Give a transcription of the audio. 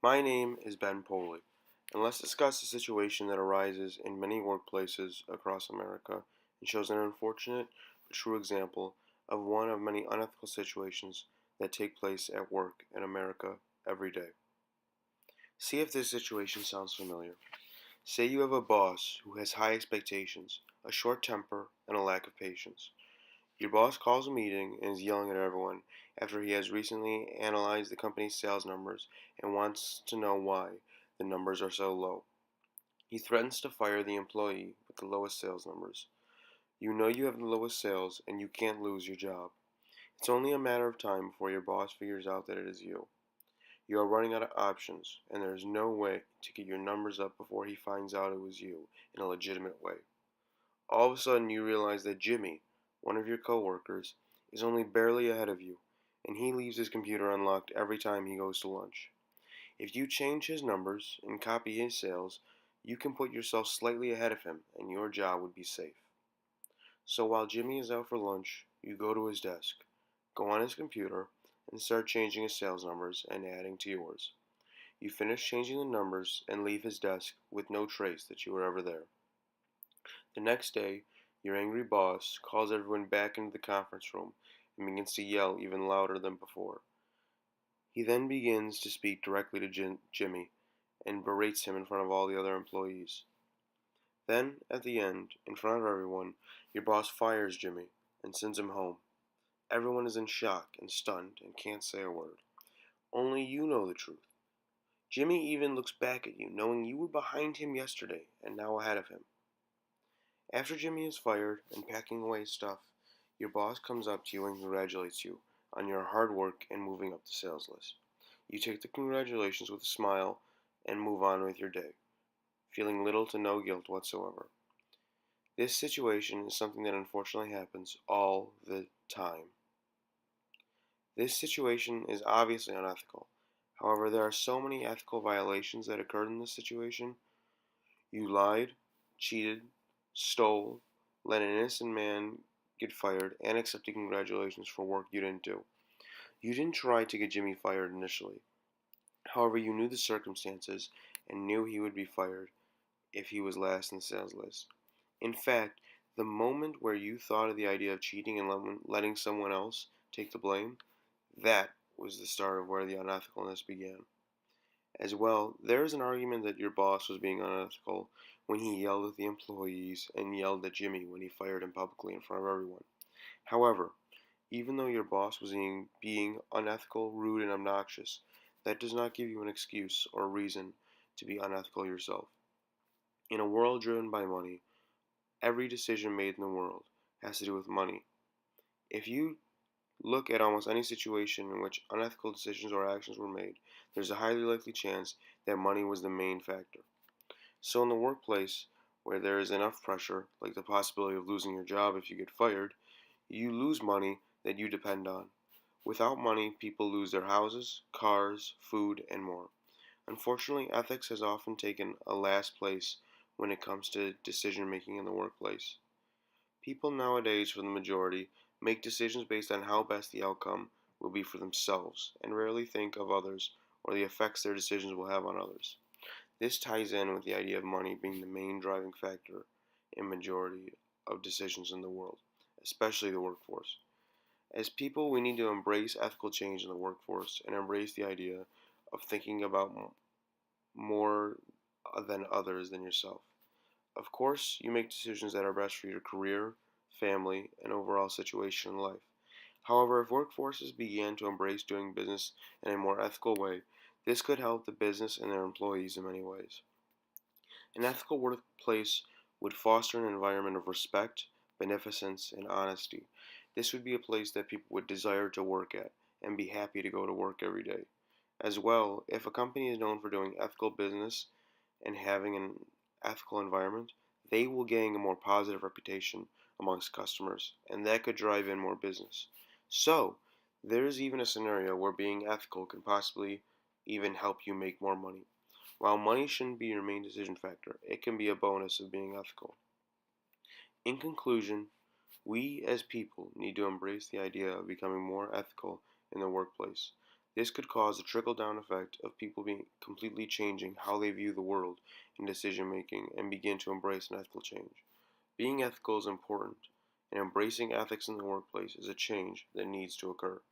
My name is Ben Poley, and let's discuss a situation that arises in many workplaces across America and shows an unfortunate but true example of one of many unethical situations that take place at work in America every day. See if this situation sounds familiar. Say you have a boss who has high expectations, a short temper, and a lack of patience. Your boss calls a meeting and is yelling at everyone after he has recently analyzed the company's sales numbers and wants to know why the numbers are so low. He threatens to fire the employee with the lowest sales numbers. You know you have the lowest sales and you can't lose your job. It's only a matter of time before your boss figures out that it is you. You are running out of options, and there is no way to get your numbers up before he finds out it was you in a legitimate way. All of a sudden, you realize that Jimmy, one of your coworkers, is only barely ahead of you, and he leaves his computer unlocked every time he goes to lunch. If you change his numbers and copy his sales, you can put yourself slightly ahead of him, and your job would be safe. So while Jimmy is out for lunch, you go to his desk, go on his computer, and start changing his sales numbers and adding to yours. You finish changing the numbers and leave his desk with no trace that you were ever there. The next day, your angry boss calls everyone back into the conference room and begins to yell even louder than before. He then begins to speak directly to Jimmy and berates him in front of all the other employees. Then, at the end, in front of everyone, your boss fires Jimmy and sends him home. Everyone is in shock and stunned and can't say a word. Only you know the truth. Jimmy even looks back at you, knowing you were behind him yesterday and now ahead of him. After Jimmy is fired and packing away his stuff, your boss comes up to you and congratulates you on your hard work and moving up the sales list. You take the congratulations with a smile and move on with your day, feeling little to no guilt whatsoever. This situation is something that unfortunately happens all the time. This situation is obviously unethical. However, there are so many ethical violations that occurred in this situation. You lied, cheated, stole, let an innocent man get fired, and accepted congratulations for work you didn't do. You didn't try to get Jimmy fired initially. However, you knew the circumstances and knew he would be fired if he was last in the sales list. In fact, the moment where you thought of the idea of cheating and letting someone else take the blame, that was the start of where the unethicalness began. As well, there is an argument that your boss was being unethical when he yelled at the employees and yelled at Jimmy when he fired him publicly in front of everyone. However, even though your boss was being unethical, rude, and obnoxious, that does not give you an excuse or reason to be unethical yourself. In a world driven by money, every decision made in the world has to do with money. If you look at almost any situation in which unethical decisions or actions were made, there's a highly likely chance that money was the main factor. So, in the workplace, where there is enough pressure, like the possibility of losing your job if you get fired, you lose money that you depend on. Without money, people lose their houses, cars, food, and more. Unfortunately, ethics has often taken a last place when it comes to decision making in the workplace. People nowadays, for the majority, make decisions based on how best the outcome will be for themselves and rarely think of others or the effects their decisions will have on others. This ties in with the idea of money being the main driving factor in majority of decisions in the world, especially the workforce. As people, we need to embrace ethical change in the workforce and embrace the idea of thinking about more than others than yourself. Of course, you make decisions that are best for your career, family, and overall situation in life. However, if workforces began to embrace doing business in a more ethical way, this could help the business and their employees in many ways. An ethical workplace would foster an environment of respect, beneficence, and honesty. This would be a place that people would desire to work at and be happy to go to work every day. As well, if a company is known for doing ethical business and having an ethical environment, they will gain a more positive reputation amongst customers, and that could drive in more business. So, there is even a scenario where being ethical can possibly even help you make more money. While money shouldn't be your main decision factor, it can be a bonus of being ethical. In conclusion, we as people need to embrace the idea of becoming more ethical in the workplace. This could cause a trickle-down effect of people being completely changing how they view the world in decision making and begin to embrace an ethical change. Being ethical is important, and embracing ethics in the workplace is a change that needs to occur.